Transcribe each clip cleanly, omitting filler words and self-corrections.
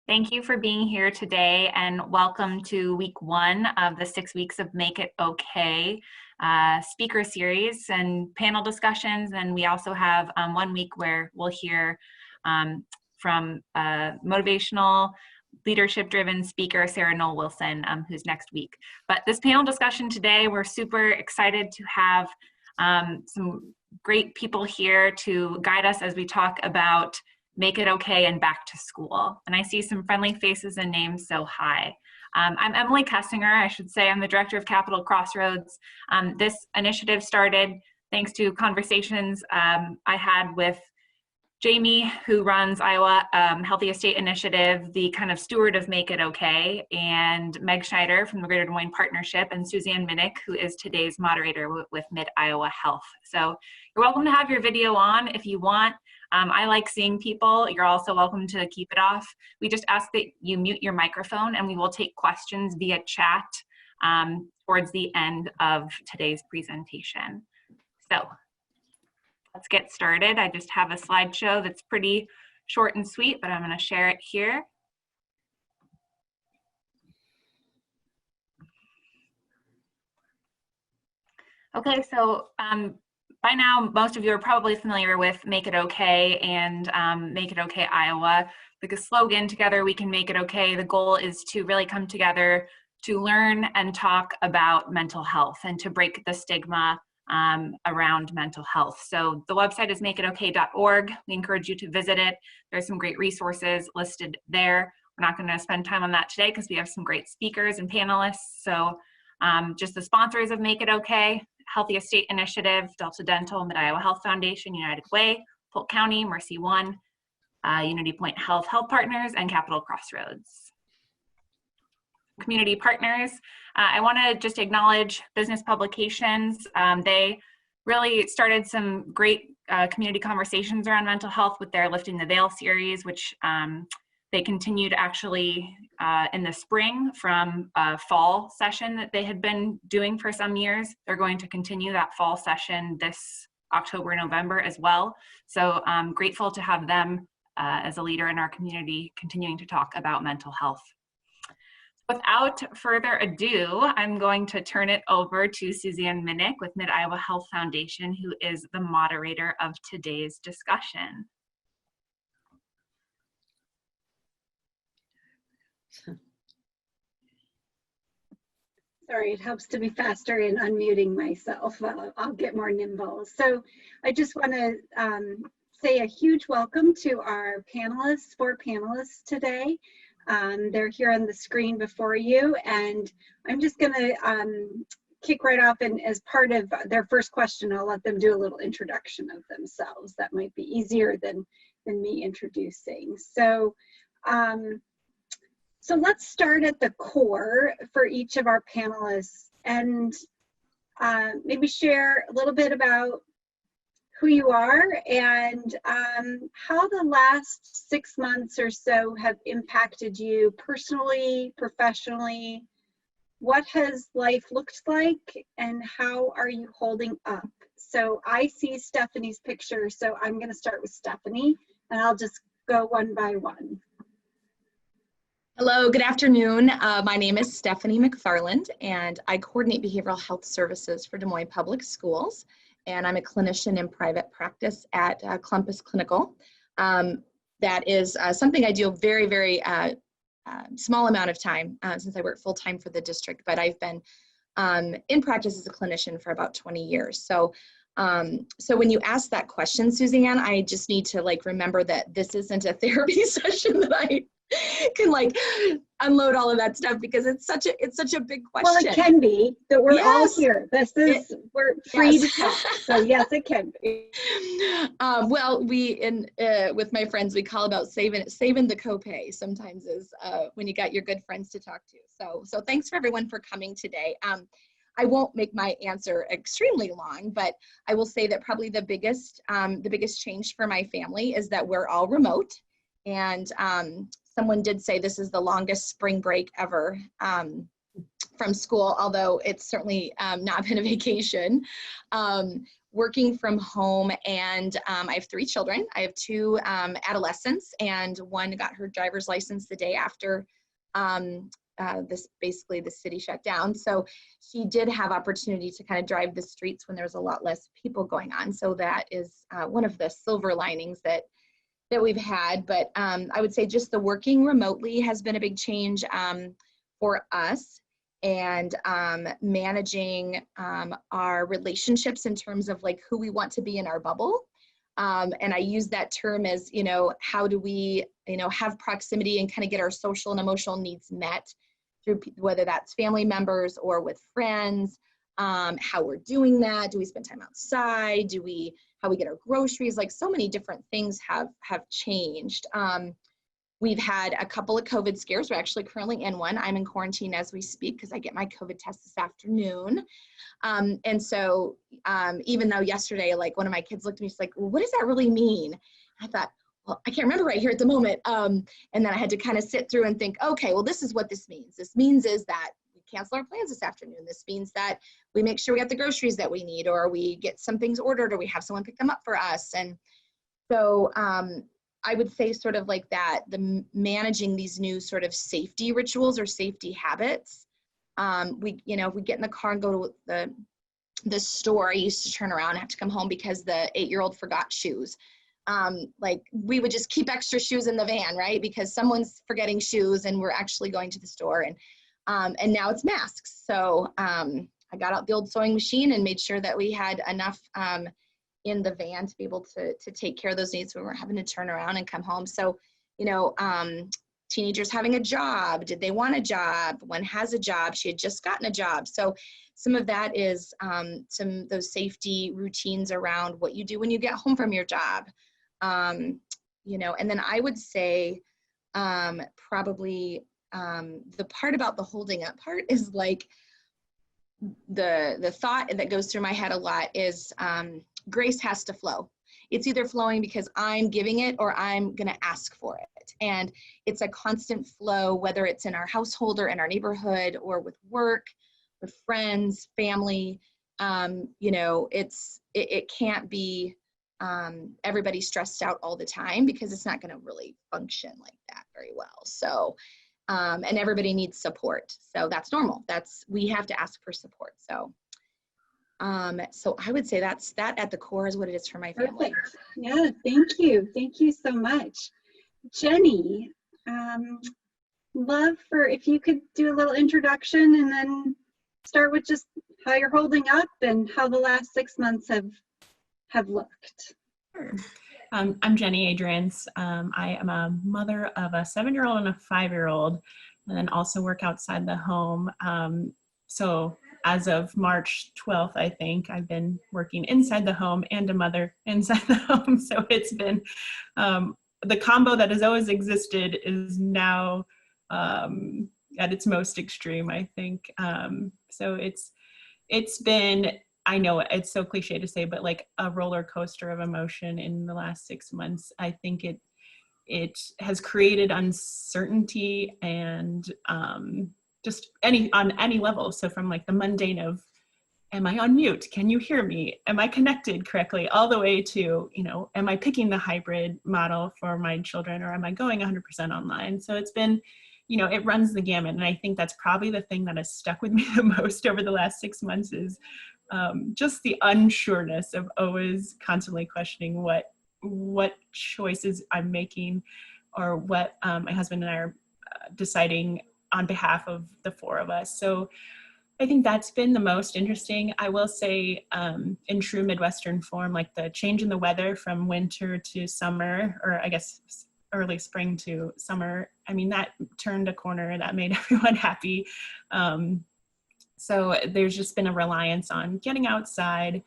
Thank you for being here today, and welcome to week 1 of the 6 weeks of Make It Okay speaker series and panel discussions. And we also have 1 week where we'll hear from motivational, leadership-driven speaker Sarah Noel Wilson, who's next week. But this panel discussion today, we're super excited to have some great people here to guide us as we talk about Make It Okay and back to school. And I see some friendly faces and names, so hi. I'm Emily Kessinger. I should say I'm the director of Capital Crossroads. This initiative started thanks to conversations I had with Jamie, who runs Iowa Healthiest State Initiative, the kind of steward of Make It Okay, and Meg Schneider from the Greater Des Moines Partnership, and Suzanne Minnick, who is today's moderator with Mid-Iowa Health. So you're welcome to have your video on if you want. I like seeing people. You're also welcome to keep it off. We just ask that you mute your microphone, and we will take questions via chat towards the end of today's presentation. So let's get started. I just have a slideshow that's pretty short and sweet, but I'm going to share it here. Okay, so by now, most of you are probably familiar with Make It Okay and Make It Okay Iowa. The slogan, together we can make it okay. The goal is to really come together to learn and talk about mental health and to break the stigma around mental health. So the website is makeitokay.org. We encourage you to visit it. There's some great resources listed there. We're not going to spend time on that today because we have some great speakers and panelists. So just the sponsors of Make It Okay: Healthiest State Initiative, Delta Dental, Mid-Iowa Health Foundation, United Way, Polk County, Mercy One, UnityPoint Health Partners, and Capital Crossroads. Community partners, I want to just acknowledge Business Publications. They really started some great community conversations around mental health with their Lifting the Veil series, which they continued actually in the spring from a fall session that they had been doing for some years. They're going to continue that fall session this October, November as well. So I'm grateful to have them as a leader in our community continuing to talk about mental health. Without further ado, I'm going to turn it over to Suzanne Minnick with Mid-Iowa Health Foundation, who is the moderator of today's discussion. Sorry, it helps to be faster in unmuting myself. I'll get more nimble. So I just want to say a huge welcome to our panelists, 4 panelists today. They're here on the screen before you, and I'm just going to kick right off, and as part of their first question, I'll let them do a little introduction of themselves. That might be easier than me introducing. So let's start at the core for each of our panelists and maybe share a little bit about who you are and how the last 6 months or so have impacted you personally, professionally. What has life looked like and how are you holding up? So I see Stephanie's picture, so I'm going to start with Stephanie and I'll just go one by one. Hello, good afternoon. My name is Stephanie McFarland and I coordinate behavioral health services for Des Moines Public Schools. And I'm a clinician in private practice at Clumpus Clinical. That is something I do a very, very small amount of time since I work full-time for the district, but I've been in practice as a clinician for about 20 years. So when you ask that question, Suzanne, I just need to remember that this isn't a therapy session that I can unload all of that stuff because it's such a big question. Well, it can be that we're yes. all here. We're free to talk. So yes, it can be. Well, with my friends, we call about saving the copay sometimes is when you got your good friends to talk to. So thanks for everyone for coming today. I won't make my answer extremely long, but I will say that probably the biggest change for my family is that we're all remote. And someone did say this is the longest spring break ever from school, although it's certainly not been a vacation. working from home, and I have 3 children. I have 2 adolescents, and one got her driver's license the day after basically the city shut down. So she did have opportunity to kind of drive the streets when there was a lot less people going on. So that is one of the silver linings that we've had. But I would say just the working remotely has been a big change for us, and managing our relationships in terms of like who we want to be in our bubble. And I use that term as, how do we, have proximity and kind of get our social and emotional needs met through whether that's family members or with friends, how we're doing that. Do we spend time outside? How we get our groceries? Like so many different things have changed. We've had a couple of COVID scares. We're actually currently in one. I'm in quarantine as we speak because I get my COVID test this afternoon. And so even though yesterday, like one of my kids looked at me, she's like, well, what does that really mean? I thought, well, I can't remember right here at the moment. And then I had to kind of sit through and think, okay, well, this is what this means. This means is that we cancel our plans this afternoon. This means that we make sure we got the groceries that we need, or we get some things ordered, or we have someone pick them up for us. And so I would say sort of like that, managing these new sort of safety rituals or safety habits. If we get in the car and go to the store, I used to turn around and have to come home because the 8-year-old forgot shoes. Like we would just keep extra shoes in the van, right? Because someone's forgetting shoes and we're actually going to the store, and now it's masks. So I got out the old sewing machine and made sure that we had enough in the van to be able to take care of those needs when we're having to turn around and come home. So, teenagers having a job, did they want a job? One has a job, she had just gotten a job. So some of that is those safety routines around what you do when you get home from your job. And then I would say probably the part about the holding up part is like the thought that goes through my head a lot is grace has to flow. It's either flowing because I'm giving it or I'm going to ask for it. And it's a constant flow, whether it's in our household or in our neighborhood or with work, with friends, family. It can't be everybody stressed out all the time, because it's not going to really function like that very well. So, and everybody needs support. So that's normal. We have to ask for support. So I would say that at the core is what it is for my family. Perfect. Yeah, thank you. Thank you so much. Jenny, love for if you could do a little introduction and then start with just how you're holding up and how the last 6 months have looked. Sure. I'm Jenny Adrianse. I am a mother of a 7-year-old and a 5-year-old, and then also work outside the home. So as of March 12th, I think, I've been working inside the home and a mother inside the home. So it's been, the combo that has always existed is now at its most extreme, I think. So it's been, I know it's so cliche to say, but like a roller coaster of emotion in the last 6 months. I think it has created uncertainty and just on any level. So from like the mundane of, am I on mute? Can you hear me? Am I connected correctly? All the way to, am I picking the hybrid model for my children, or am I going 100% online? So it's been, it runs the gamut. And I think that's probably the thing that has stuck with me the most over the last 6 months is just the unsureness of always constantly questioning what choices I'm making, or what my husband and I are deciding on behalf of the 4 of us. So I think that's been the most interesting. I will say in true Midwestern form, like the change in the weather from winter to summer, or I guess early spring to summer, I mean, that turned a corner, that made everyone happy. So there's just been a reliance on getting outside,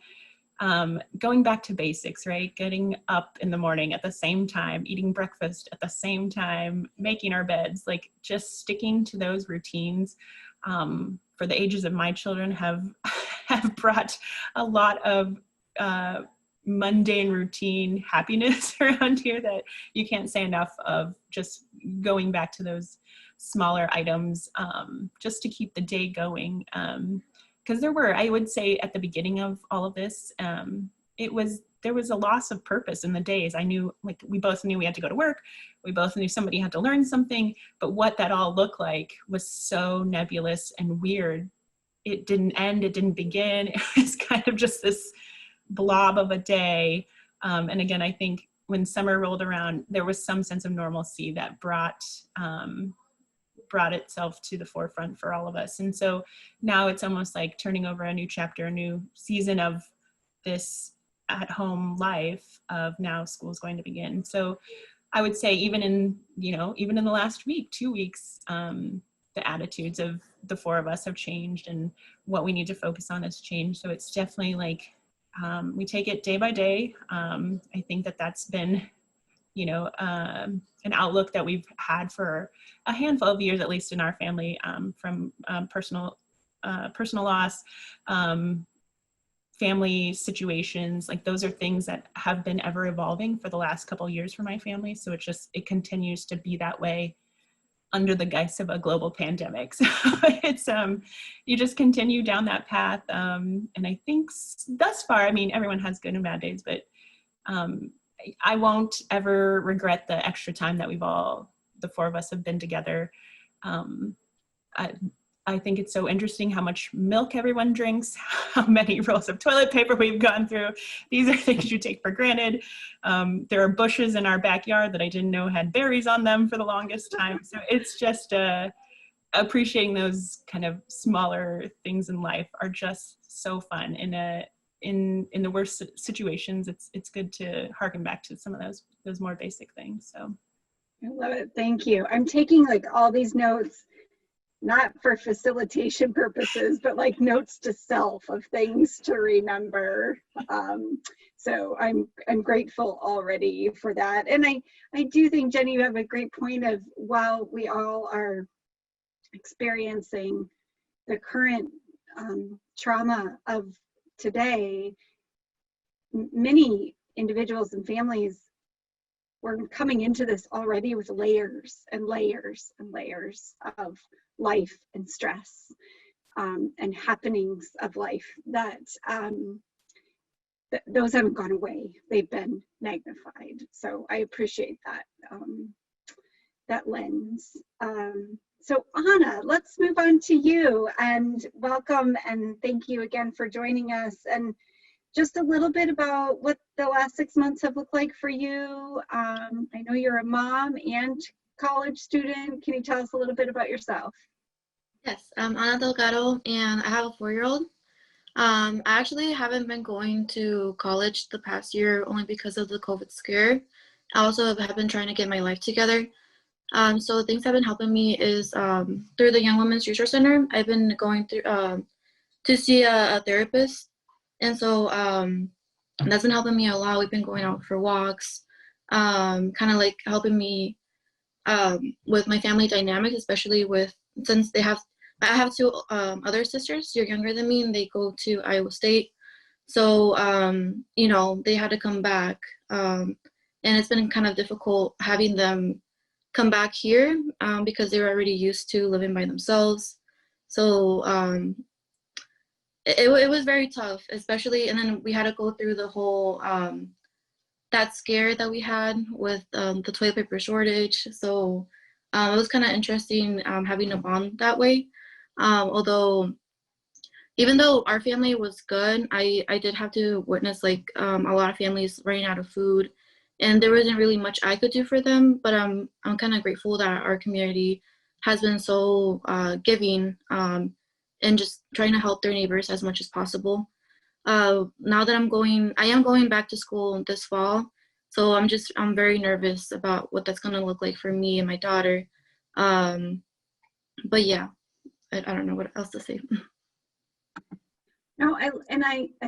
going back to basics, right? Getting up in the morning at the same time, eating breakfast at the same time, making our beds, like just sticking to those routines for the ages of my children have brought a lot of mundane routine happiness around here that you can't say enough of, just going back to those smaller items just to keep the day going. Because there were, I would say at the beginning of all of this, there was a loss of purpose in the days. I knew, like, we both knew we had to go to work. We both knew somebody had to learn something, but what that all looked like was so nebulous and weird. It didn't end, it didn't begin. It was kind of just this blob of a day. And again, I think when summer rolled around, there was some sense of normalcy that brought itself to the forefront for all of us. And so now it's almost like turning over a new chapter, a new season of this at-home life of now school's going to begin. So I would say even in the last week, 2 weeks, the attitudes of the four of us have changed and what we need to focus on has changed. So it's definitely like, we take it day by day. I think that that's been, an outlook that we've had for a handful of years, at least in our family, from personal loss, family situations. Like, those are things that have been ever evolving for the last couple of years for my family. So it continues to be that way under the guise of a global pandemic. So it's, you just continue down that path. And I think thus far, I mean, everyone has good and bad days, but I won't ever regret the extra time that the four of us have been together. I think it's so interesting how much milk everyone drinks, how many rolls of toilet paper we've gone through. These are things you take for granted. There are bushes in our backyard that I didn't know had berries on them for the longest time. So it's just appreciating those kind of smaller things in life are just so fun. In the worst situations, it's good to harken back to some of those more basic things. So I love it. Thank you. I'm taking like all these notes, not for facilitation purposes, but like notes to self of things to remember. So I'm grateful already for that. And I do think, Jenny, you have a great point of, while we all are experiencing the current trauma of today, many individuals and families were coming into this already with layers and layers and layers of life and stress and happenings of life that those haven't gone away. They've been magnified. So I appreciate that that lens. So Anna, let's move on to you, and welcome and thank you again for joining us. And just a little bit about what the last 6 months have looked like for you. I know you're a mom and college student. Can you tell us a little bit about yourself? Yes, I'm Ana Delgado, and I have a 4-year-old. I actually haven't been going to college the past year only because of the COVID scare. I also have been trying to get my life together. So things that have been helping me is through the Young Women's Resource Center. I've been going through to see a therapist, and so that's been helping me a lot. We've been going out for walks, kind of like helping me with my family dynamics, especially since I have 2 other sisters who are younger than me, and they go to Iowa State. So, they had to come back, and it's been kind of difficult having them come back here because they were already used to living by themselves. So it was very tough, especially, and then we had to go through the whole that scare that we had with the toilet paper shortage. So it was kind of interesting having a bond that way. Although, even though our family was good, I did have to witness like a lot of families running out of food, and there wasn't really much I could do for them. But I'm kind of grateful that our community has been so giving and just trying to help their neighbors as much as possible. Now that I am going back to school this fall, so I'm very nervous about what that's gonna look like for me and my daughter. But yeah, I don't know what else to say. No, I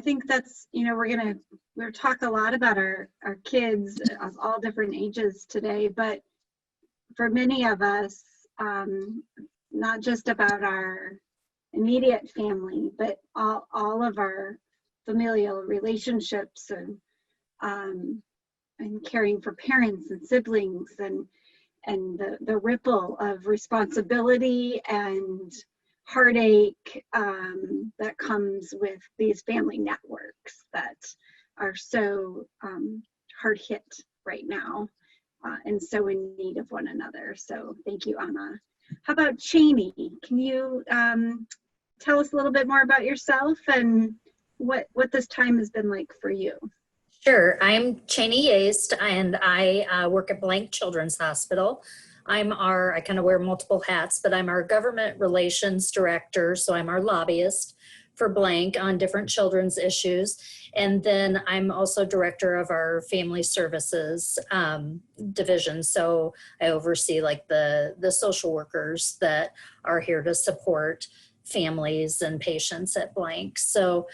think that's, we'll talk a lot about our kids of all different ages today, but for many of us, not just about our immediate family, but all of our familial relationships and caring for parents and siblings and the ripple of responsibility and heartache that comes with these family networks that are so hard hit right now and so in need of one another. So thank you, Anna. How about Chaney? Can you tell us a little bit more about yourself and what this time has been like for you? Sure. I'm Courtney Yeast, and I work at Blank Children's Hospital. I kind of wear multiple hats, but I'm our government relations director, so I'm our lobbyist for Blank on different children's issues. And then I'm also director of our family services division. So I oversee like the social workers that are here to support families and patients at Blank. So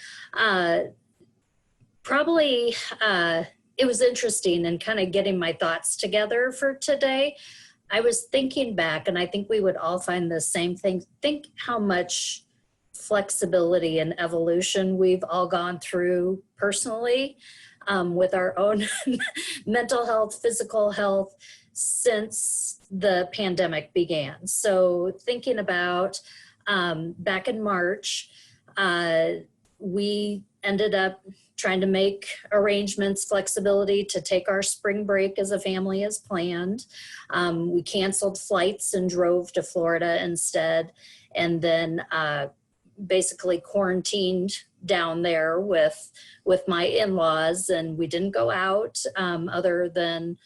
it was interesting and kind of getting my thoughts together for today. I was thinking back, and I think we would all find the same thing. Think how much flexibility and evolution we've all gone through personally with our own mental health, physical health since the pandemic began. So thinking about back in March, we ended up trying to make arrangements, flexibility to take our spring break as a family as planned. We canceled flights and drove to Florida instead, and then basically quarantined down there with my in-laws, and we didn't go out other than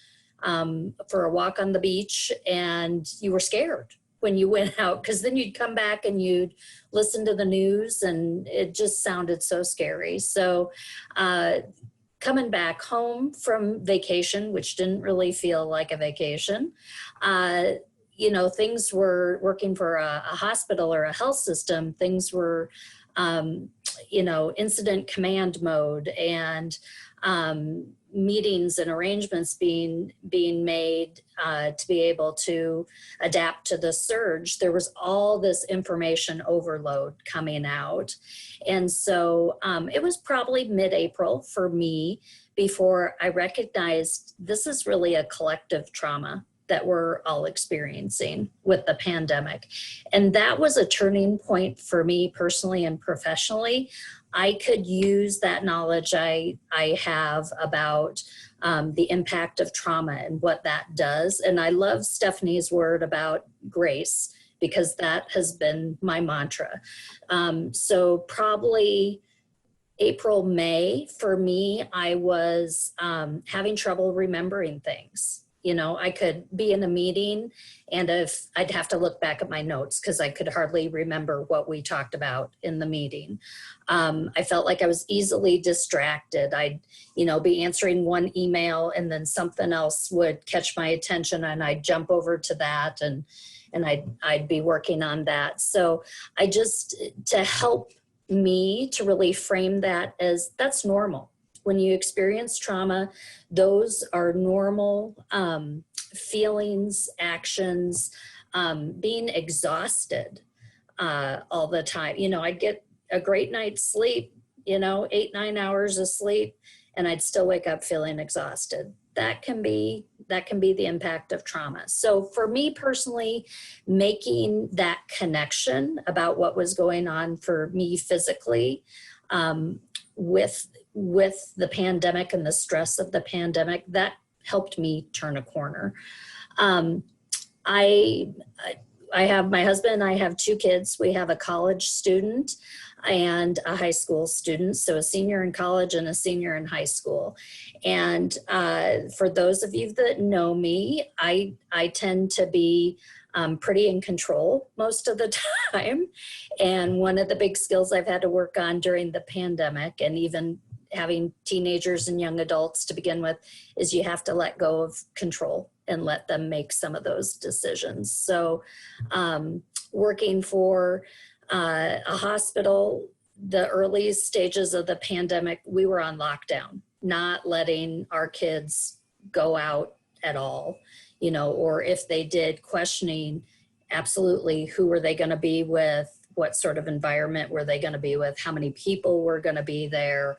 for a walk on the beach, and you were scared when you went out, because then you'd come back and you'd listen to the news and it just sounded so scary. So coming back home from vacation, which didn't really feel like a vacation, things were working for a hospital or a health system. Things were, incident command mode, and meetings and arrangements being made to be able to adapt to the surge. There was all this information overload coming out. And so it was probably mid-April for me before I recognized this is really a collective trauma that we're all experiencing with the pandemic. And that was a turning point for me personally and professionally. I could use that knowledge I have about the impact of trauma and what that does. And I love Stephanie's word about grace, because that has been my mantra. So probably April, May, for me, I was having trouble remembering things. I could be in a meeting and if I'd have to look back at my notes because I could hardly remember what we talked about in the meeting. I felt like I was easily distracted. I'd, be answering one email and then something else would catch my attention and I'd jump over to that and I'd be working on that. So to help me to really frame that as that's normal. When you experience trauma, those are normal feelings, actions, being exhausted all the time. I'd get a great night's sleep, 8-9 hours of sleep, and I'd still wake up feeling exhausted. That can be the impact of trauma. So for me personally, making that connection about what was going on for me physically with the pandemic and the stress of the pandemic, that helped me turn a corner. I have my husband and I have 2 kids. We have a college student and a high school student, so a senior in college and a senior in high school. And for those of you that know me, I tend to be pretty in control most of the time. And one of the big skills I've had to work on during the pandemic, and even having teenagers and young adults to begin with, is you have to let go of control and let them make some of those decisions. So working for a hospital, the early stages of the pandemic, we were on lockdown, not letting our kids go out at all, or if they did, questioning absolutely who were they going to be with, what sort of environment were they going to be with, how many people were going to be there.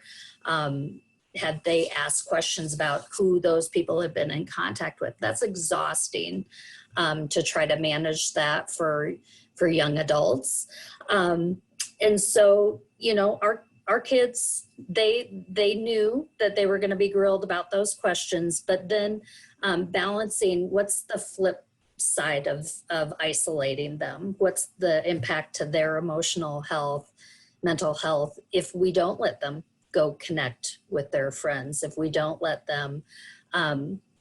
Had they asked questions about who those people had been in contact with? That's exhausting to try to manage that for young adults. And so, our kids, they knew that they were going to be grilled about those questions, but then balancing what's the flip side of isolating them, what's the impact to their emotional health, mental health, if we don't let them go connect with their friends, if we don't let them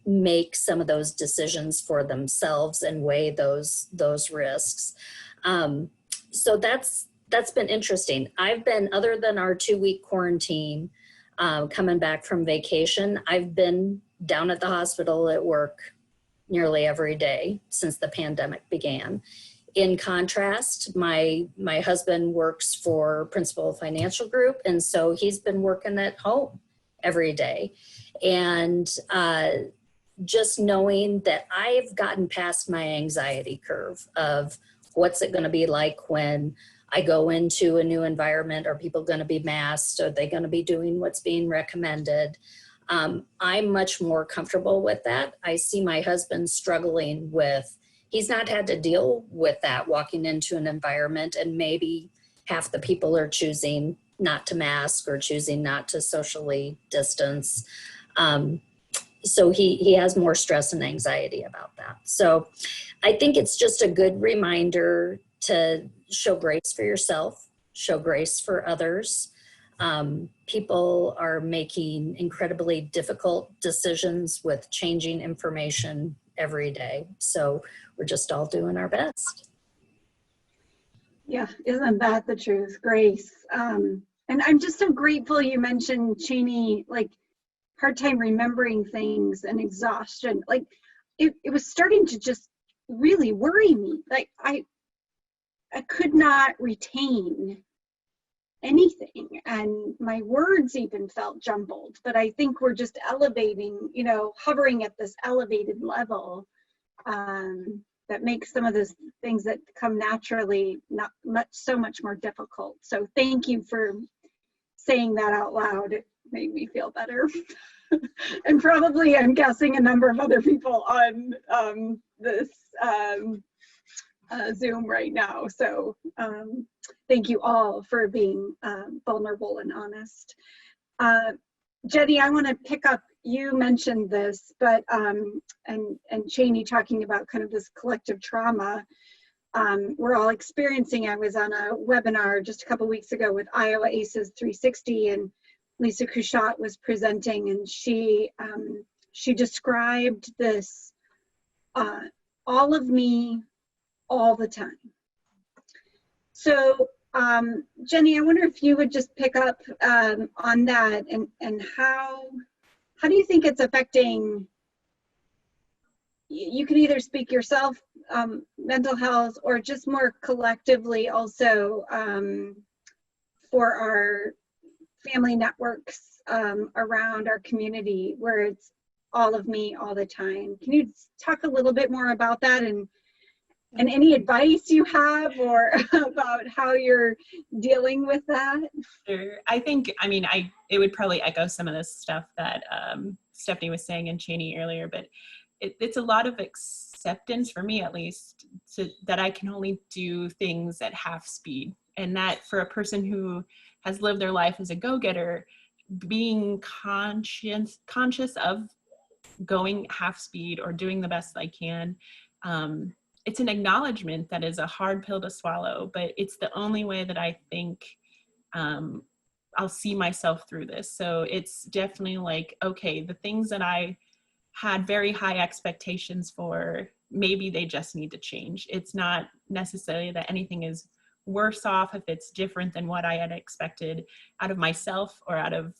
make some of those decisions for themselves and weigh those risks. So that's been interesting. I've been, other than our 2-week quarantine, coming back from vacation, I've been down at the hospital at work nearly every day since the pandemic began. In contrast, my husband works for Principal Financial Group, and so he's been working at home every day. And just knowing that I've gotten past my anxiety curve of what's it going to be like when I go into a new environment. Are people going to be masked? Are they going to be doing what's being recommended? I'm much more comfortable with that. I see my husband struggling with, he's not had to deal with that walking into an environment, and maybe half the people are choosing not to mask or choosing not to socially distance. So he has more stress and anxiety about that. So I think it's just a good reminder to show grace for yourself, show grace for others. People are making incredibly difficult decisions with changing information every day. So we're just all doing our best. Yeah, isn't that the truth? Grace. And I'm just so grateful you mentioned, Chaney, like hard time remembering things and exhaustion. Like it was starting to just really worry me. Like I could not retain anything, and my words even felt jumbled. But I think we're just elevating, hovering at this elevated level that makes some of those things that come naturally so much more difficult. So thank you for saying that out loud. It made me feel better. And probably, I'm guessing, a number of other people on this Zoom right now. So thank you all for being vulnerable and honest. Jenny, I want to pick up, you mentioned this, but and Chaney talking about kind of this collective trauma we're all experiencing. I was on a webinar just a couple weeks ago with Iowa ACEs 360, and Lisa Couchot was presenting, and she described this all of me all the time. So Jenny, I wonder if you would just pick up on that, and how do you think it's affecting, you can either speak yourself, mental health, or just more collectively also for our family networks around our community, where it's all of me all the time. Can you talk a little bit more about that, and any advice you have or about how you're dealing with that? Sure. I think, it would probably echo some of the stuff that Stephanie was saying and Chaney earlier, but it's a lot of acceptance, for me at least, that I can only do things at half speed. And that for a person who has lived their life as a go-getter, being conscious of going half speed or doing the best I can, it's an acknowledgement that is a hard pill to swallow, but it's the only way that I think I'll see myself through this. So it's definitely like, okay, the things that I had very high expectations for, maybe they just need to change. It's not necessarily that anything is worse off if it's different than what I had expected out of myself or out of,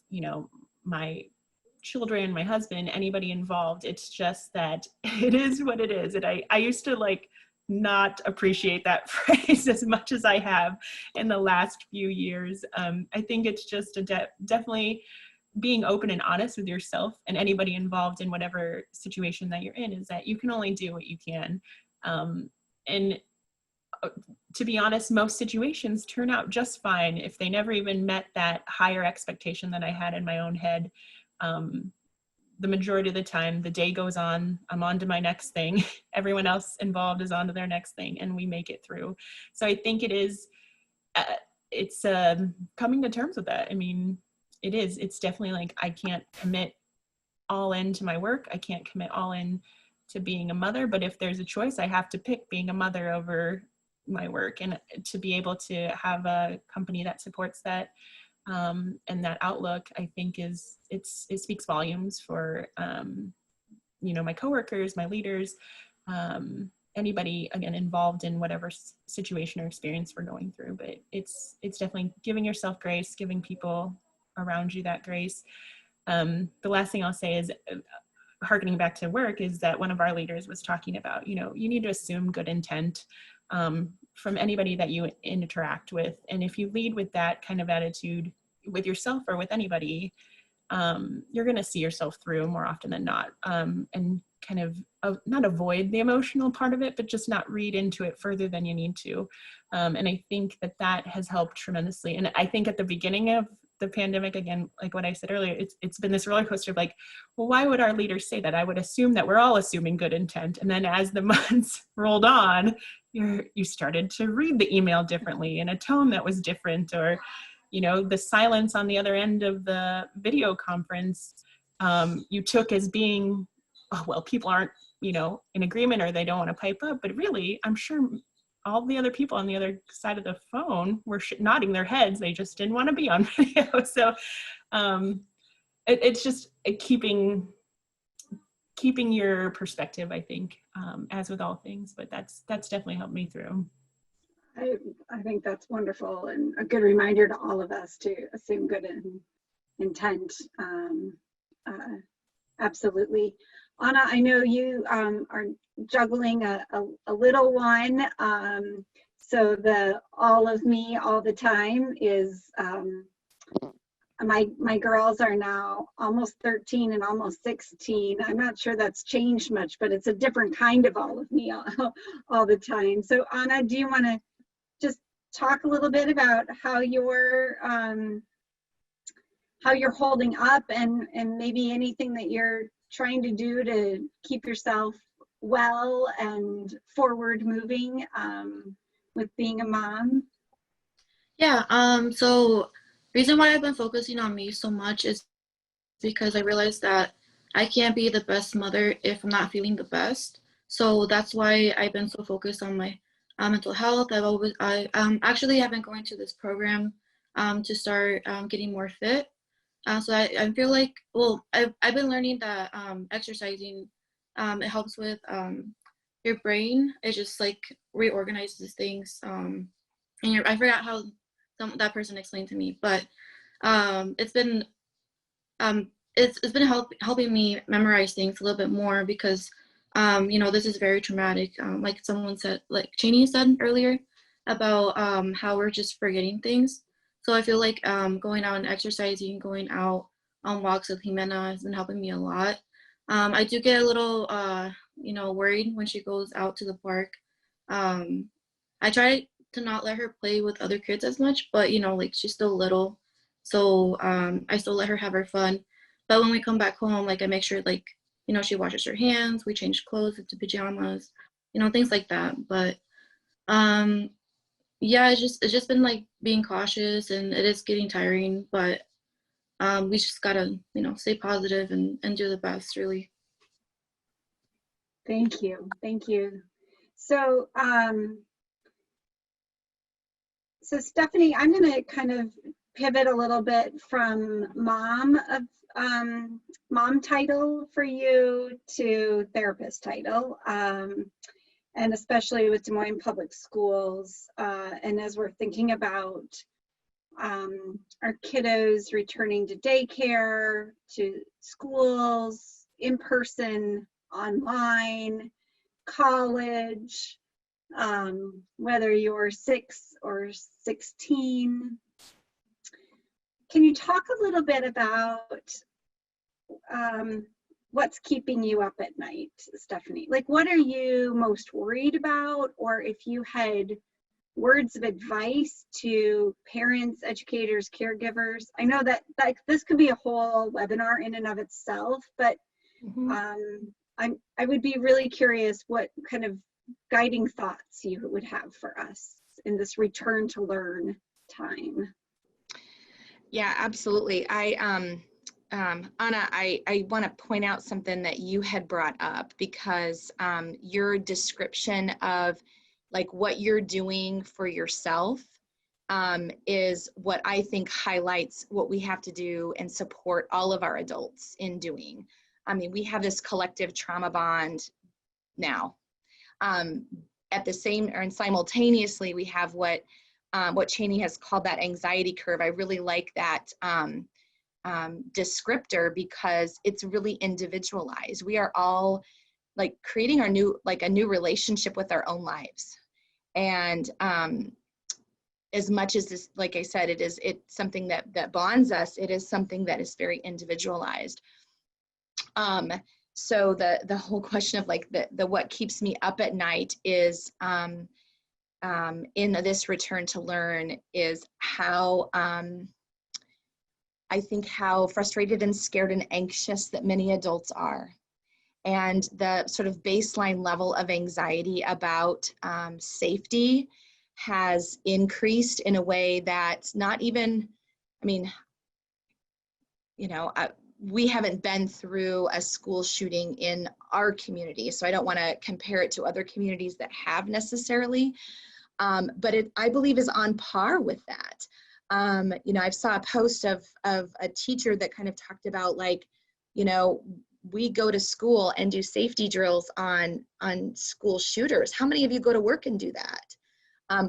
my children, my husband, anybody involved. It's just that it is what it is. And I used to not appreciate that phrase as much as I have in the last few years. I think it's just definitely being open and honest with yourself and anybody involved in whatever situation that you're in, is that you can only do what you can. And to be honest, most situations turn out just fine if they never even met that higher expectation that I had in my own head. The majority of the time, the day goes on, I'm on to my next thing. Everyone else involved is on to their next thing, and we make it through. So I think it is it's coming to terms with that. I mean, it's definitely like, I can't commit all into my work. I can't commit all in to being a mother, but if there's a choice, I have to pick being a mother over my work. And to be able to have a company that supports that and that outlook, I think it speaks volumes for, you know, my coworkers, my leaders, anybody, again, involved in whatever situation or experience we're going through. But it's definitely giving yourself grace, giving people around you that grace. The last thing I'll say is, harkening back to work, is that one of our leaders was talking about, you know, you need to assume good intent from anybody that you interact with. And if you lead with that kind of attitude with yourself or with anybody, you're going to see yourself through more often than not, and kind of not avoid the emotional part of it, but just not read into it further than you need to. And I think that has helped tremendously. And I think at the beginning of the pandemic, again, like what I said earlier, it's been this roller coaster of like, well, why would our leaders say that? I would assume that we're all assuming good intent. And then as the months rolled on, you started to read the email differently in a tone that was different, or, you know, the silence on the other end of the video conference, you took as being, oh, well, people aren't, you know, in agreement, or they don't want to pipe up. But really, I'm sure all the other people on the other side of the phone were nodding their heads. They just didn't want to be on video. So it's just keeping your perspective, I think, as with all things. But that's definitely helped me through. I think that's wonderful, and a good reminder to all of us to assume good intent. Absolutely. Anna, I know you are juggling a little one, so the all of me all the time is, my girls are now almost 13 and almost 16. I'm not sure that's changed much, but it's a different kind of all of me all the time. So Anna, do you want to just talk a little bit about how you're holding up, and maybe anything that you're trying to do to keep yourself well and forward moving with being a mom? Yeah, so reason why I've been focusing on me so much is because I realized that I can't be the best mother if I'm not feeling the best. So that's why I've been so focused on my mental health. I actually have been going to this program to start getting more fit. So I feel like, well, I've been learning that exercising, it helps with your brain. It just like reorganizes things. And I forgot how that person explained to me, but it's been helping me memorize things a little bit more, because you know, this is very traumatic. Like someone said, like Chaney said earlier, about how we're just forgetting things. So I feel like going out and exercising, going out on walks with Jimena has been helping me a lot. I do get a little, you know, worried when she goes out to the park. I try to not let her play with other kids as much, but you know, like she's still little, so I still let her have her fun. But when we come back home, like I make sure, like, you know, she washes her hands, we change clothes into pajamas, you know, things like that. But yeah, it's just been like being cautious, and it is getting tiring, but we just gotta, you know, stay positive and do the best, really. Thank you. So so Stephanie, I'm going to kind of pivot a little bit from mom title for you to therapist title, and especially with Des Moines Public Schools, and as we're thinking about our kiddos returning to daycare, to schools, in person, online, college, whether you're 6 or 16. Can you talk a little bit about what's keeping you up at night, Stephanie? Like, what are you most worried about? Or if you had words of advice to parents, educators, caregivers. I know that like this could be a whole webinar in and of itself, but I would be really curious what kind of guiding thoughts you would have for us in this return to learn time. Yeah, absolutely. Anna, I want to point out something that you had brought up, because your description of like what you're doing for yourself is what I think highlights what we have to do and support all of our adults in doing. I mean, we have this collective trauma bond now. At the same, or simultaneously, we have what Chaney has called that anxiety curve. I really like that descriptor, because it's really individualized. We are all like creating a new relationship with our own lives. And as much as this, like I said, it's something that bonds us, it is something that is very individualized. So the whole question of like the what keeps me up at night is in this return to learn is how I think how frustrated and scared and anxious that many adults are, and the sort of baseline level of anxiety about safety has increased in a way that's not even, I mean, you know, we haven't been through a school shooting in our community, so I don't want to compare it to other communities that have necessarily, but it, I believe, is on par with that. You know, I saw a post of a teacher that kind of talked about, like, you know, we go to school and do safety drills on school shooters. How many of you go to work and do that?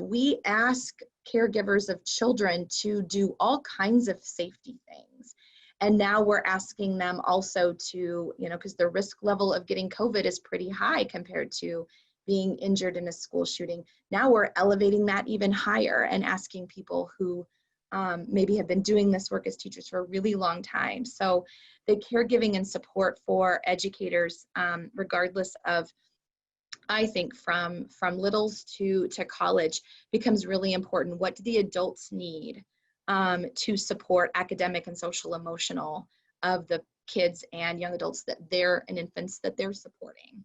We ask caregivers of children to do all kinds of safety things. And now we're asking them also to, you know, because the risk level of getting COVID is pretty high compared to being injured in a school shooting. Now we're elevating that even higher and asking people who maybe have been doing this work as teachers for a really long time. So the caregiving and support for educators, regardless of, I think, from littles to college, becomes really important. What do the adults need to support academic and social emotional of the kids and young adults that they're, and infants that they're supporting?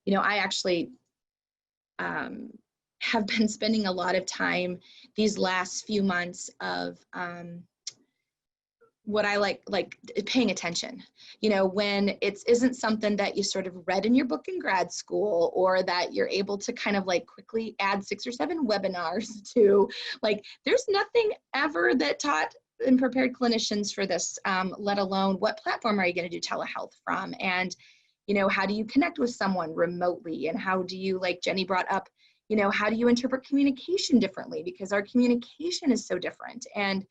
You know, I actually have been spending a lot of time these last few months of what I like paying attention. You know, when it isn't something that you sort of read in your book in grad school, or that you're able to kind of like quickly add 6 or 7 webinars to, like, there's nothing ever that taught and prepared clinicians for this, let alone what platform are you going to do telehealth from? And, you know, how do you connect with someone remotely? And how do you, like Jenny brought up, you know, how do you interpret communication differently? Because our communication is so different. And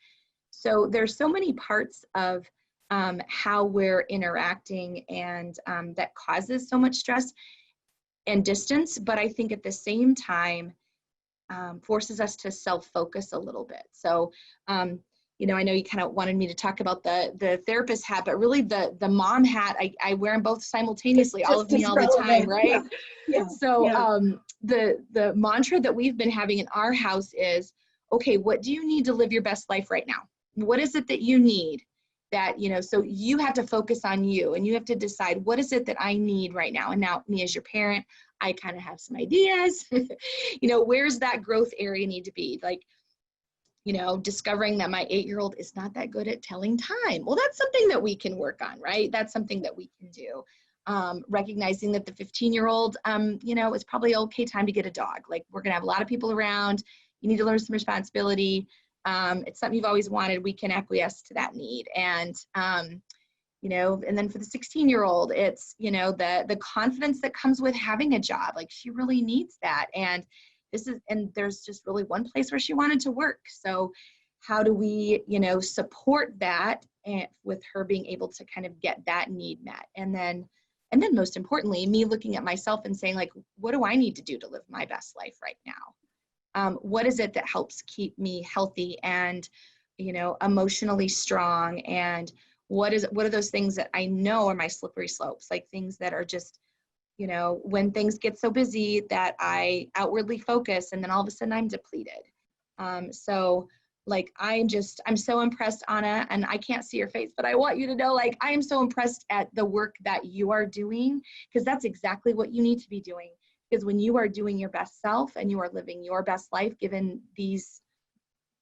so there's so many parts of how we're interacting, and that causes so much stress and distance, but I think at the same time forces us to self-focus a little bit. So, you know, I know you kind of wanted me to talk about the therapist hat, but really the mom hat, I wear them both simultaneously, all of me all the time, right? Yeah. Yeah. So Yeah. The mantra that we've been having in our house is, okay, what do you need to live your best life right now? What is it that you need that, you know, so you have to focus on you, and you have to decide, what is it that I need right now? And now, me as your parent, I kind of have some ideas. You know, where's that growth area need to be? Like, you know, discovering that my 8-year-old is not that good at telling time. Well, that's something that we can work on, right? That's something that we can do. Recognizing that the 15-year-old, you know, it's probably okay time to get a dog. Like, we're going to have a lot of people around. You need to learn some responsibility. It's something you've always wanted. We can acquiesce to that need. And, you know, and then for the 16-year-old, it's, you know, the confidence that comes with having a job. Like, she really needs that. And there's just really one place where she wanted to work. So how do we, you know, support that, and with her being able to kind of get that need met? And then most importantly, me looking at myself and saying, like, what do I need to do to live my best life right now? What is it that helps keep me healthy and, you know, emotionally strong? And what are those things that I know are my slippery slopes, like things that are just, you know, when things get so busy that I outwardly focus, and then all of a sudden I'm depleted. So like, I'm so impressed, Anna, and I can't see your face, but I want you to know, like, I am so impressed at the work that you are doing, because that's exactly what you need to be doing. Because when you are doing your best self and you are living your best life, given these,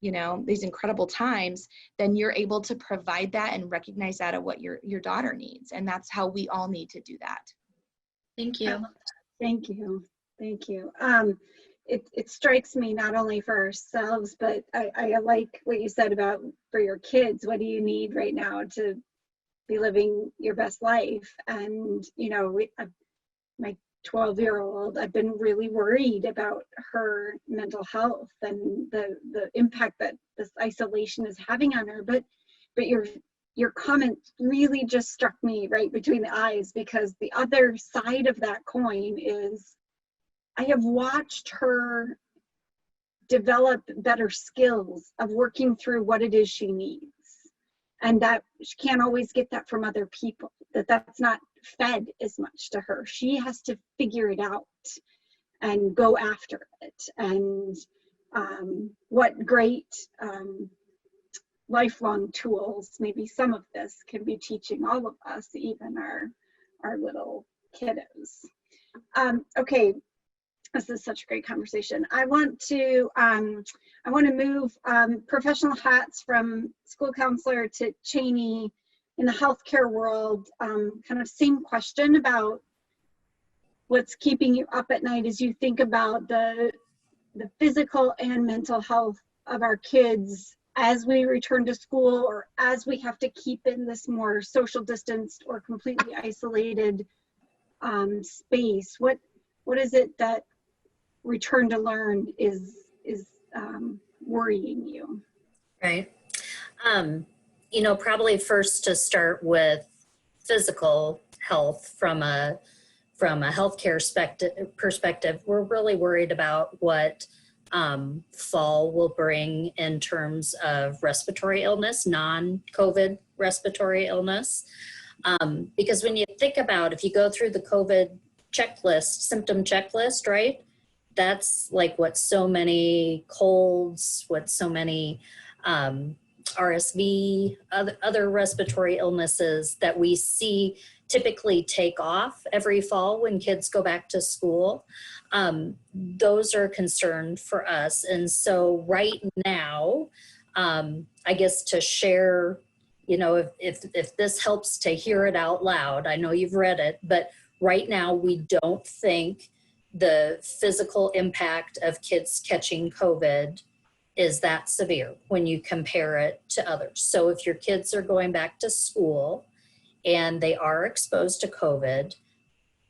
you know, these incredible times, then you're able to provide that and recognize that of what your daughter needs. And that's how we all need to do that. Thank you. Thank you. Thank you. It strikes me not only for ourselves, but I like what you said about for your kids. What do you need right now to be living your best life? And, you know, my 12-year-old, I've been really worried about her mental health and the impact that this isolation is having on her. But your comment really just struck me right between the eyes, because the other side of that coin is I have watched her develop better skills of working through what it is she needs, and that she can't always get that from other people, that's not fed as much to her. She has to figure it out and go after it. And what great lifelong tools maybe some of this can be teaching all of us, even our little kiddos. Okay, this is such a great conversation. I want to move professional hats from school counselor to Chaney in the healthcare world. Kind of same question about what's keeping you up at night as you think about the physical and mental health of our kids as we return to school, or as we have to keep in this more social distanced or completely isolated space. What is it that return to learn is worrying you? Right. You know, probably first to start with physical health from a healthcare perspective, we're really worried about what fall will bring in terms of respiratory illness, non-COVID respiratory illness. Because when you think about, if you go through the COVID checklist, symptom checklist, right? That's like what so many colds, what so many RSV, other respiratory illnesses that we see typically take off every fall when kids go back to school. Those are a concern for us. And so right now, I guess to share, you know, if this helps to hear it out loud, I know you've read it, but right now we don't think the physical impact of kids catching COVID is that severe when you compare it to others. So if your kids are going back to school and they are exposed to COVID,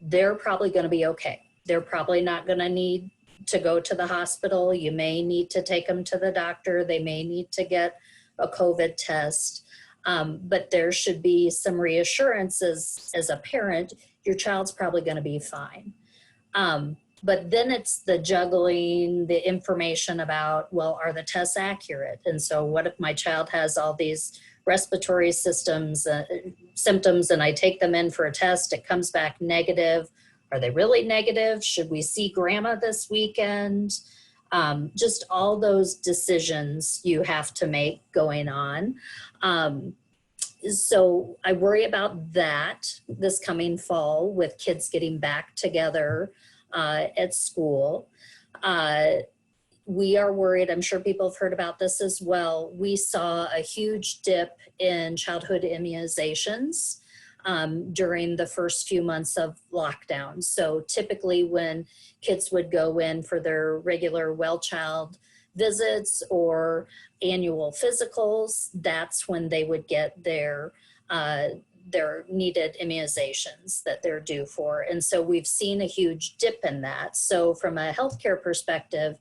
they're probably going to be okay. They're probably not going to need to go to the hospital. You may need to take them to the doctor. They may need to get a COVID test. But there should be some reassurance as a parent, your child's probably going to be fine. But then it's the juggling, the information about, well, are the tests accurate? And so what if my child has all these respiratory symptoms and I take them in for a test, it comes back negative. Are they really negative? Should we see grandma this weekend? Just all those decisions you have to make going on. So I worry about that this coming fall with kids getting back together at school. We are worried, I'm sure people have heard about this as well. We saw a huge dip in childhood immunizations during the first few months of lockdown. So typically when kids would go in for their regular well child visits or annual physicals, that's when they would get their needed immunizations that they're due for. And so we've seen a huge dip in that. So from a healthcare perspective,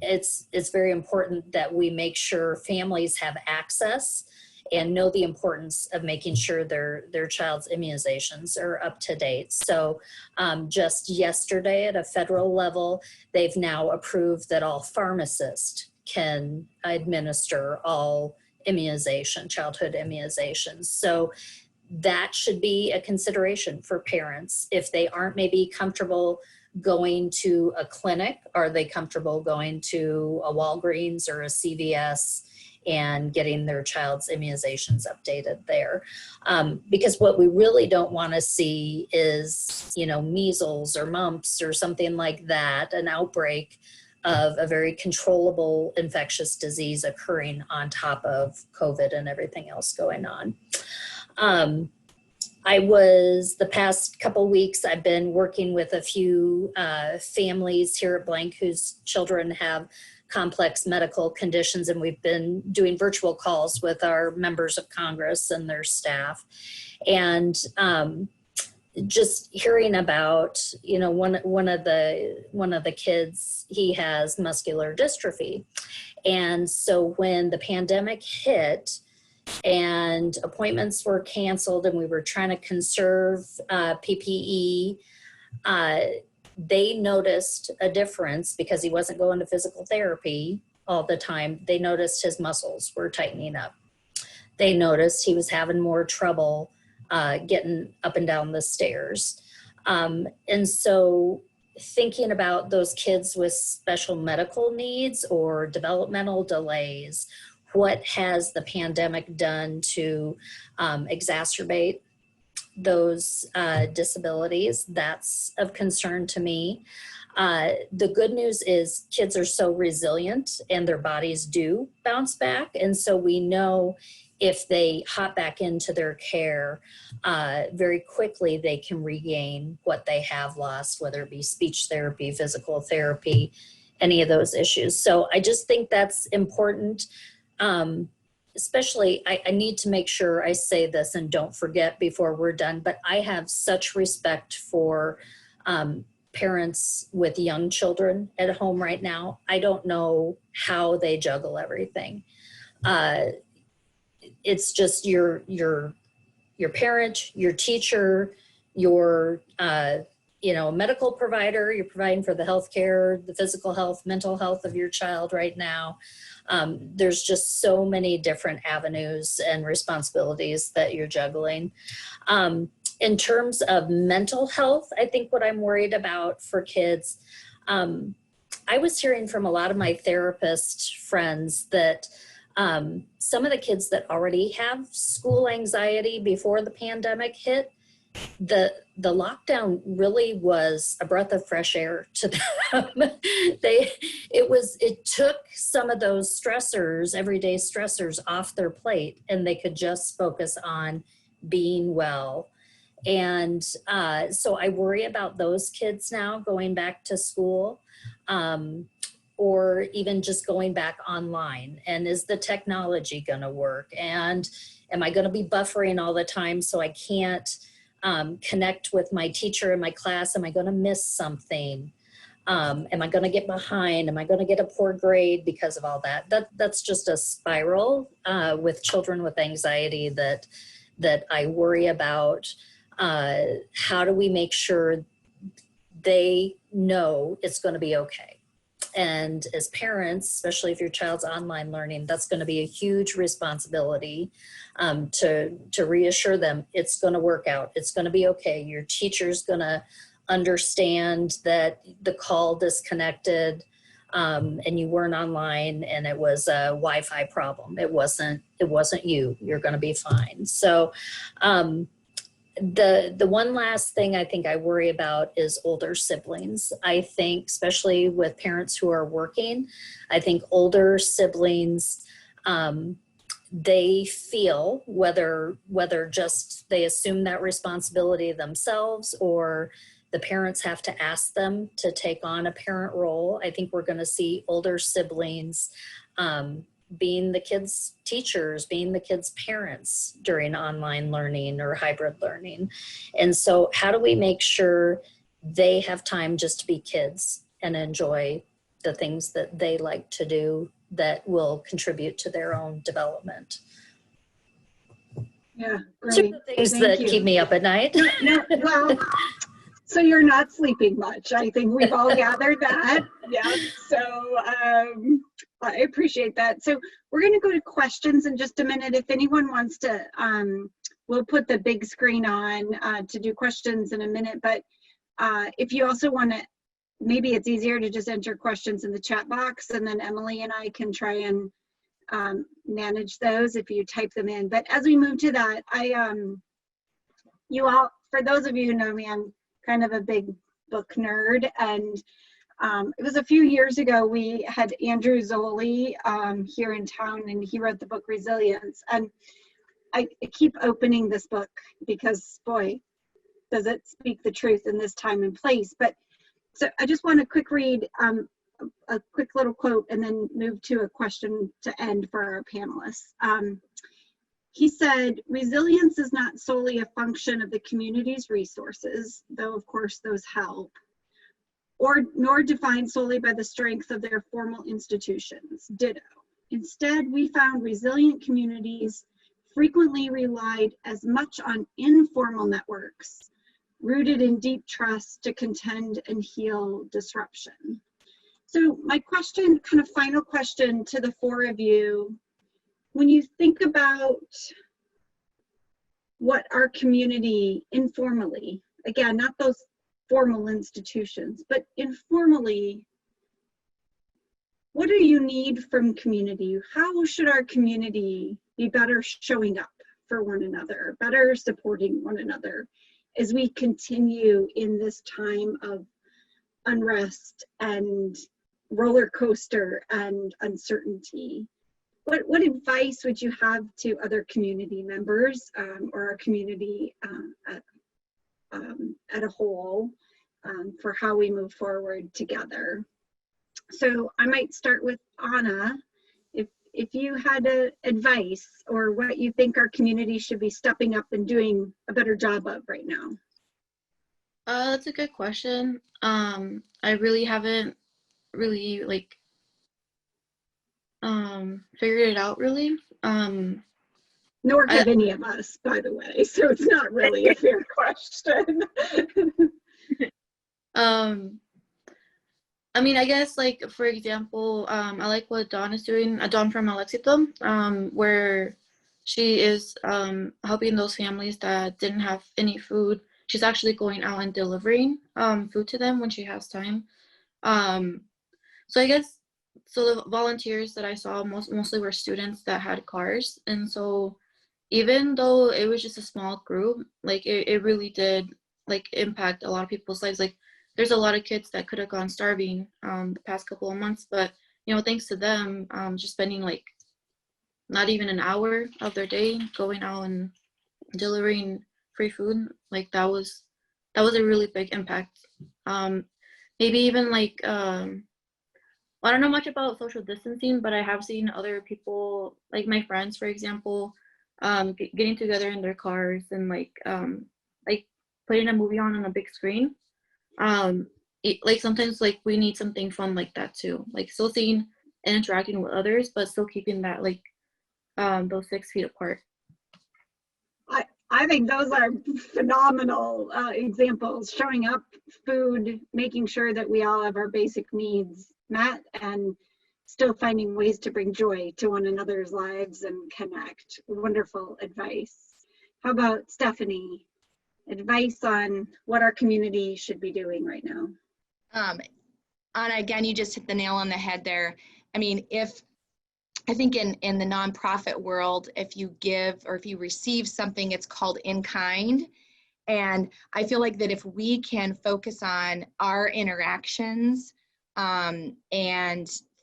it's very important that we make sure families have access and know the importance of making sure their child's immunizations are up to date. So just yesterday at a federal level, they've now approved that all pharmacists can administer all childhood immunizations. So that should be a consideration for parents. If they aren't maybe comfortable going to a clinic, are they comfortable going to a Walgreens or a CVS and getting their child's immunizations updated there? Because what we really don't want to see is measles or mumps or something like that, an outbreak of a very controllable infectious disease occurring on top of COVID and everything else going on. The past couple weeks, I've been working with a few families here at Blank whose children have complex medical conditions, and we've been doing virtual calls with our members of Congress and their staff. And just hearing about, one of the kids, he has muscular dystrophy. And so when the pandemic hit and appointments were canceled and we were trying to conserve PPE, they noticed a difference because he wasn't going to physical therapy all the time. They noticed his muscles were tightening up. They noticed he was having more trouble getting up and down the stairs. And so thinking about those kids with special medical needs or developmental delays, what has the pandemic done to exacerbate those disabilities? That's of concern to me. The good news is kids are so resilient and their bodies do bounce back. And so we know if they hop back into their care very quickly, they can regain what they have lost, whether it be speech therapy, physical therapy, any of those issues. So I just think that's important. Especially, I need to make sure I say this and don't forget before we're done, but I have such respect for parents with young children at home right now. I don't know how they juggle everything. It's just your parent, your teacher, your medical provider. You're providing for the healthcare, the physical health, mental health of your child right now. There's just so many different avenues and responsibilities that you're juggling. In terms of mental health, I think what I'm worried about for kids, I was hearing from a lot of my therapist friends that some of the kids that already have school anxiety before the pandemic hit, the lockdown really was a breath of fresh air to them. It took some of those stressors, everyday stressors, off their plate, and they could just focus on being well. And so I worry about those kids now going back to school, or even just going back online. And is the technology going to work? And am I going to be buffering all the time so I can't connect with my teacher in my class? Am I going to miss something? Am I going to get behind? Am I going to get a poor grade because of all that? That's just a spiral with children with anxiety that I worry about. How do we make sure they know it's going to be okay? And as parents, especially if your child's online learning, that's going to be a huge responsibility to reassure them it's going to work out. It's going to be okay. Your teacher's going to understand that the call disconnected and you weren't online and it was a Wi-Fi problem. It wasn't you. You're going to be fine. So the one last thing I think I worry about is older siblings. I think, especially with parents who are working, I think older siblings, they feel whether just they assume that responsibility themselves or the parents have to ask them to take on a parent role. I think we're going to see older siblings being the kids' teachers, being the kids' parents during online learning or hybrid learning. And so how do we make sure they have time just to be kids and enjoy the things that they like to do that will contribute to their own development? Yeah, Those are great. the things Thank that you. keep me up at night. No, well, so you're not sleeping much. I think we've all gathered that. Yeah, so I appreciate that. So we're going to go to questions in just a minute. If anyone wants to, we'll put the big screen on to do questions in a minute. But if you also want to, maybe it's easier to just enter questions in the chat box, and then Emily and I can try and manage those if you type them in. But as we move to that, you all, for those of you who know me, I'm kind of a big book nerd, and it was a few years ago, we had Andrew Zoli here in town, and he wrote the book Resilience. And I keep opening this book because, boy, does it speak the truth in this time and place. But so I just want to quick read a quick little quote and then move to a question to end for our panelists. He said, resilience is not solely a function of the community's resources, though of course those help, nor defined solely by the strength of their formal institutions, ditto. Instead, we found resilient communities frequently relied as much on informal networks, rooted in deep trust to contend and heal disruption. So my question, kind of final question to the four of you, when you think about what our community informally, again, not those formal institutions, but informally, what do you need from community? How should our community be better showing up for one another, better supporting one another as we continue in this time of unrest and roller coaster and uncertainty? What advice would you have to other community members or our community at a whole for how we move forward together? So I might start with Anna. If you had advice or what you think our community should be stepping up and doing a better job of right now. That's a good question. I really haven't really figured it out really. Nor have any of us, by the way, so it's not really a fair question. I mean, I guess like, for example, I like what Dawn is doing, Dawn from Exito, where she is helping those families that didn't have any food. She's actually going out and delivering food to them when she has time. So I guess, so the volunteers that I saw mostly were students that had cars. And so even though it was just a small group, like it really did like impact a lot of people's lives. Like there's a lot of kids that could have gone starving the past couple of months, but you know, thanks to them, just spending like not even an hour of their day going out and delivering free food, like that was a really big impact. Maybe even like I don't know much about social distancing, but I have seen other people, like my friends, for example, getting together in their cars and like putting a movie on a big screen. Like sometimes like we need something fun like that too, like still seeing and interacting with others, but still keeping that like those 6 feet apart. I think those are phenomenal examples, showing up, food, making sure that we all have our basic needs met, and still finding ways to bring joy to one another's lives and connect. Wonderful advice. How about Stephanie? Advice on what our community should be doing right now? Anna, again, you just hit the nail on the head there. I mean, I think in the nonprofit world, if you give or if you receive something, it's called in kind. And I feel like that if we can focus on our interactions and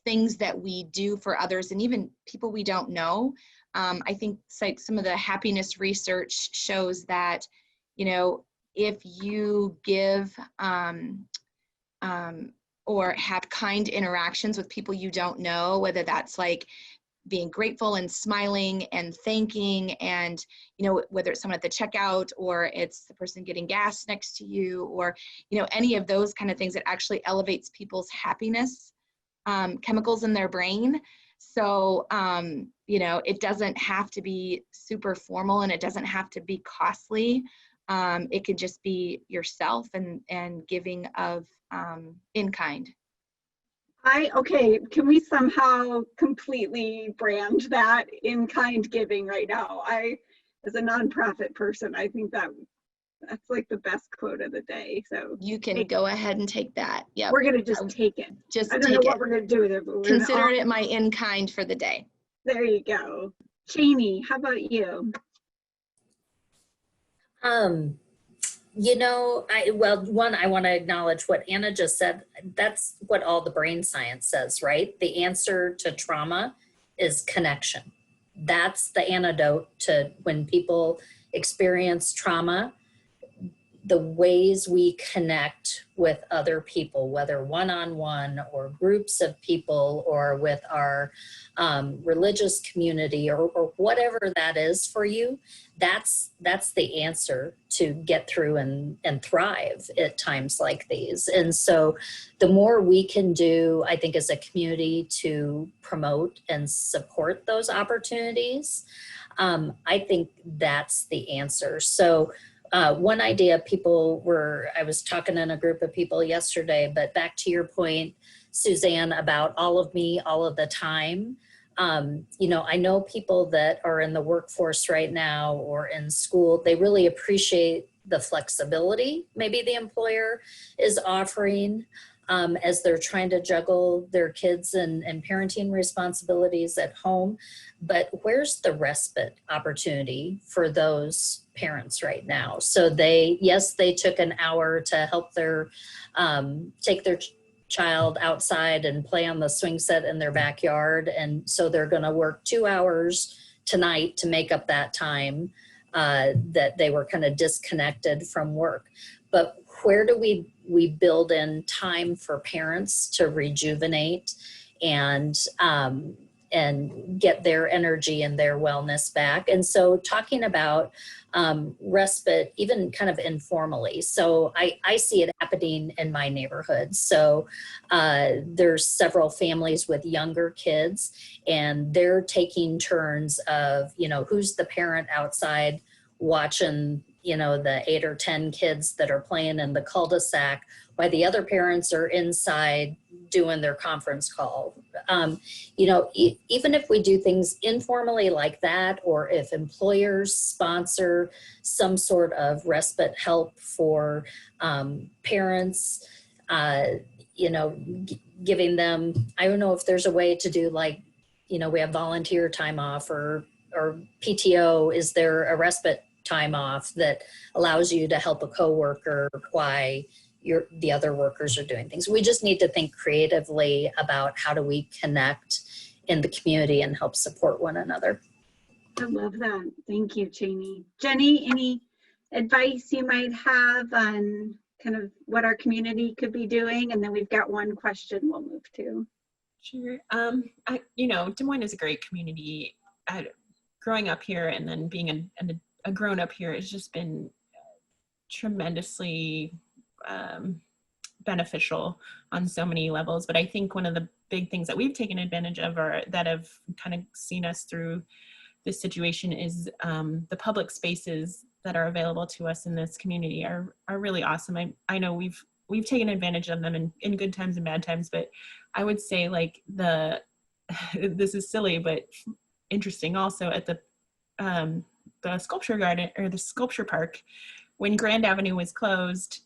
things that we do for others and even people we don't know, I think like some of the happiness research shows that, you know, if you give or have kind interactions with people you don't know, whether that's like being grateful and smiling and thanking, and, you know, whether it's someone at the checkout or it's the person getting gas next to you, or, you know, any of those kind of things, that actually elevates people's happiness chemicals in their brain. So, you know, it doesn't have to be super formal and it doesn't have to be costly. It can just be yourself and giving of in kind. Okay, can we somehow completely brand that in kind giving right now? As a nonprofit person, I think that's like the best quote of the day. So you can go ahead and take that. Yeah, we're gonna just take it. I don't know what we're gonna do with it, but consider it my in kind for the day. There you go. Chaney, how about you? I want to acknowledge what Anna just said. That's what all the brain science says, right? The answer to trauma is connection. That's the antidote to when people experience trauma. The ways we connect with other people, whether one-on-one or groups of people or with our religious community or whatever that is for you, that's the answer to get through and thrive at times like these. And so the more we can do, I think, as a community to promote and support those opportunities, I think that's the answer. So one idea I was talking in a group of people yesterday, but back to your point, Suzanne, about all of me, all of the time. I know people that are in the workforce right now or in school, they really appreciate the flexibility maybe the employer is offering as they're trying to juggle their kids and parenting responsibilities at home. But where's the respite opportunity for those parents right now? So they took an hour to help take their child outside and play on the swing set in their backyard. And so they're going to work 2 hours tonight to make up that time that they were kind of disconnected from work. But where do we build in time for parents to rejuvenate and get their energy and their wellness back? And so talking about respite, even kind of informally. So I see it happening in my neighborhood. So there's several families with younger kids, and they're taking turns of, who's the parent outside watching, the 8 or 10 kids that are playing in the cul-de-sac while the other parents are inside doing their conference call. Even if we do things informally like that, or if employers sponsor some sort of respite help for parents, giving them, I don't know if there's a way to do we have volunteer time off or PTO. Is there a respite time off that allows you to help a coworker while the other workers are doing things? We just need to think creatively about how do we connect in the community and help support one another. I love that. Thank you, Chaney. Jenny, any advice you might have on kind of what our community could be doing? And then we've got one question we'll move to. Sure. Des Moines is a great community. Growing up here and then being a grown up here has just been tremendously beneficial on so many levels. But I think one of the big things that we've taken advantage of or that have kind of seen us through this situation is the public spaces that are available to us in this community are really awesome. I know we've taken advantage of them in good times and bad times, but I would say this is silly but interesting also at the sculpture garden or the sculpture park. When Grand Avenue was closed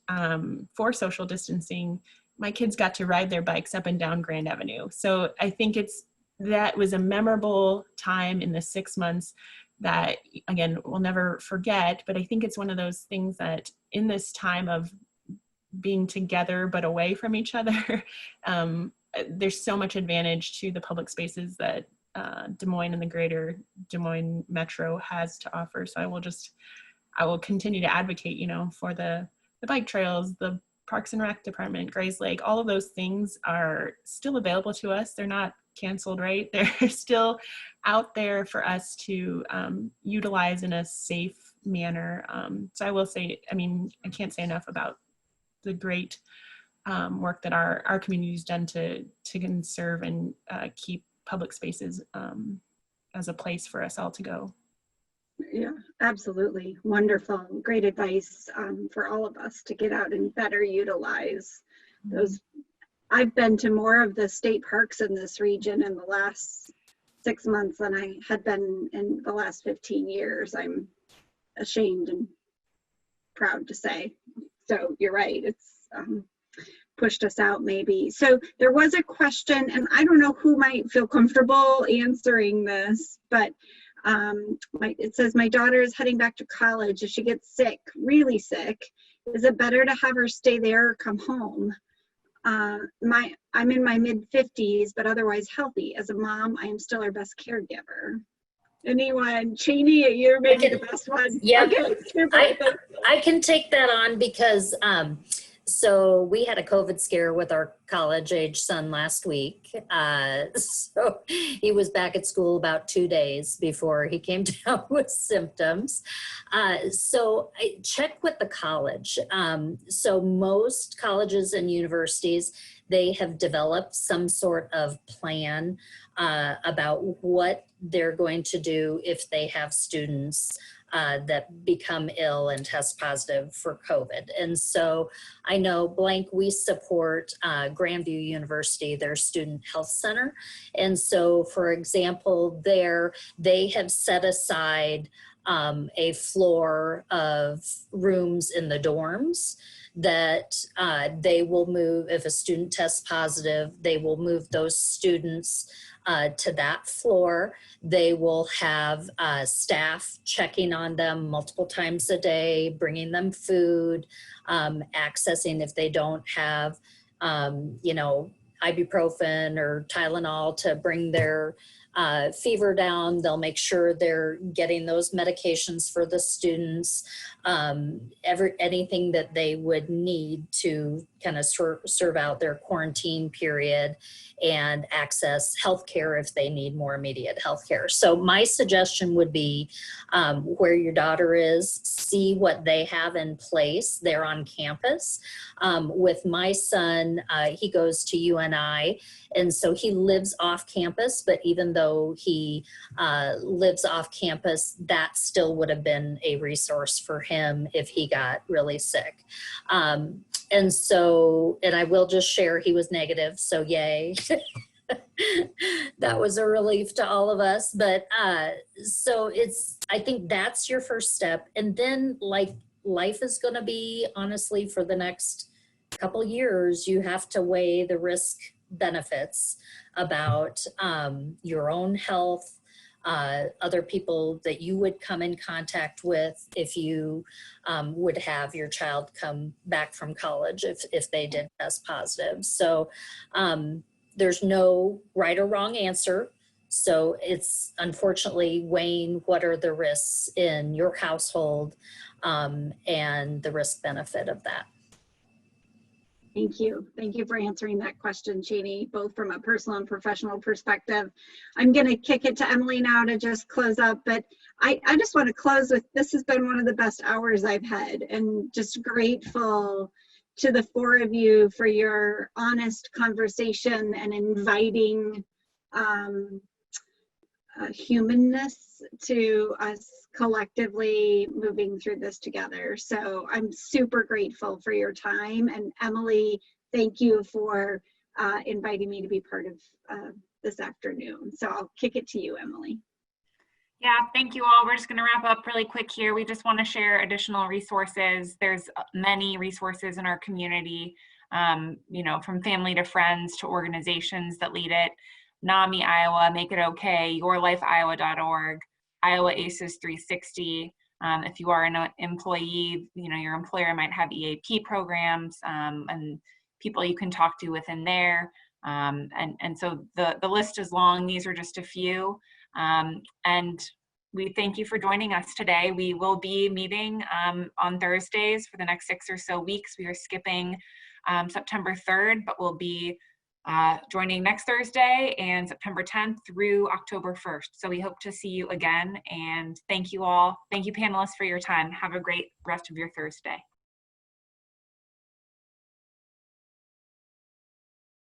for social distancing, my kids got to ride their bikes up and down Grand Avenue. So I think that was a memorable time in the 6 months that, again, we'll never forget. But I think it's one of those things that in this time of being together but away from each other, there's so much advantage to the public spaces that Des Moines and the greater Des Moines Metro has to offer. So I will continue to advocate, for the bike trails, the Parks and Rec Department, Grays Lake, all of those things are still available to us. They're not canceled, right? They're still out there for us to utilize in a safe manner. So I will say, I can't say enough about the great work that our community's done to conserve and keep public spaces as a place for us all to go. Yeah, absolutely. Wonderful. Great advice for all of us to get out and better utilize those. I've been to more of the state parks in this region in the last 6 months than I had been in the last 15 years. I'm ashamed and proud to say. So you're right. It's pushed us out maybe. So there was a question, and I don't know who might feel comfortable answering this, but it says, my daughter is heading back to college. If she gets sick, really sick, Is it better to have her stay there or come home? I'm in my mid-50s, but otherwise healthy. As a mom, I am still her best caregiver. Anyone? Chaney, you're maybe the best one. Yeah, okay, super. I can take that on because so we had a COVID scare with our college-age son last week. So he was back at school about 2 days before he came down with symptoms. So I checked with the college. So most colleges and universities, they have developed some sort of plan about what they're going to do if they have students that become ill and test positive for COVID. And so I know we support Grandview University, their student health center. And so, for example, they have set aside a floor of rooms in the dorms that they will move, if a student tests positive, they will move those students to that floor. They will have staff checking on them multiple times a day, bringing them food, accessing if they don't have, ibuprofen or Tylenol to bring their fever down. They'll make sure they're getting those medications for the students, anything that they would need to kind of serve out their quarantine period and access healthcare if they need more immediate healthcare. So my suggestion would be where your daughter is, see what they have in place there on campus. With my son, he goes to UNI, and so he lives off campus, but even though he lives off campus, that still would have been a resource for him if he got really sick. And I will just share, he was negative, so yay. That was a relief to all of us. But so I think that's your first step. And then life is going to be, honestly, for the next couple years, you have to weigh the risk benefits about your own health, other people that you would come in contact with if you would have your child come back from college if they did test positive. So there's no right or wrong answer. So it's unfortunately weighing what are the risks in your household and the risk benefit of that. Thank you. Thank you for answering that question, Chaney, both from a personal and professional perspective. I'm going to kick it to Emily now to just close up, but I just want to close with, this has been one of the best hours I've had, and just grateful to the four of you for your honest conversation and inviting humanness to us collectively moving through this together. So I'm super grateful for your time. And Emily, thank you for inviting me to be part of this afternoon. So I'll kick it to you, Emily. Yeah, thank you all. We're just going to wrap up really quick here. We just want to share additional resources. There's many resources in our community, from family to friends to organizations that lead it. NAMI Iowa, Make It Okay, YourLifeIowa.org, Iowa ACEs 360. If you are an employee, your employer might have EAP programs and people you can talk to within there. And so the list is long. These are just a few. And we thank you for joining us today. We will be meeting on Thursdays for the next 6 or so weeks. We are skipping September 3rd, but we'll be joining next Thursday and September 10th through October 1st. So we hope to see you again, and thank you all. Thank you, panelists, for your time. Have a great rest of your Thursday.